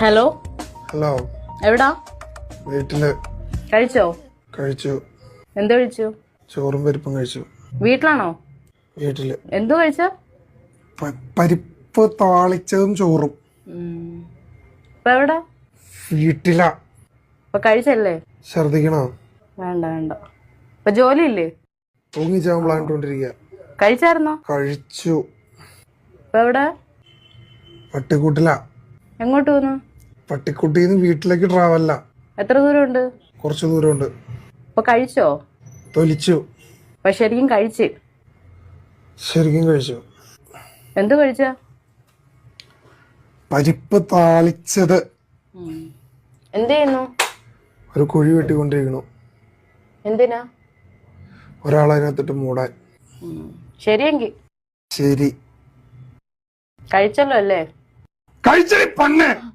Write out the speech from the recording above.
Hello hello. എവിടാ? വീട്ടില്. കഴിച്ചോ? കഴിച്ചു. എന്ത് കഴിച്ചു? ചോറും പരിപ്പും കഴിച്ചു. വീട്ടിലാണോ? വീട്ടില്. എന്തു കഴിച്ച? പരിപ്പ് താളിച്ചതും ചോറും. ഇപ്പൊ എവിടാ? വീട്ടിലാ. ഇപ്പൊ കഴിച്ചല്ലേ? ഛർദിക്കണോ? വേണ്ട വേണ്ട. ഇപ്പൊ ജോലിയില്ലേ? തൂങ്ങിച്ചാൻ പ്ലാനിട്ടോണ്ടിരിക്കുക. കഴിച്ചായിരുന്നോ? കഴിച്ചു. ഇപ്പൊ എവിടെ? പട്ടിക്കൂട്ടിലാ. എങ്ങോട്ട് പോന്നു? പട്ടിക്കുട്ടിന്ന് വീട്ടിലേക്ക് ട്രാവല. എത്ര ദൂരമുണ്ട്? കുറച്ച് ദൂരമുണ്ട്. ഇപ്പൊ കഴിച്ചോ? തൊലിച്ചു. ഇപ്പൊ ശരിക്കും കഴിച്ച്? ശരിക്കും കഴിച്ചു. എന്തു കഴിച്ച? പരിപ്പ് താളിച്ചത്. എന്ത് ചെയ്യുന്നു? ഒരു കുഴി വെട്ടിക്കൊണ്ടിരിക്കണു. എന്തിനാ? ഒരാളതിനകത്തിട്ട് മൂടാൻ. ശരിയെങ്കി ശരി. കഴിച്ചല്ലോ അല്ലേ? കഴിച്ചേ പന്നെ.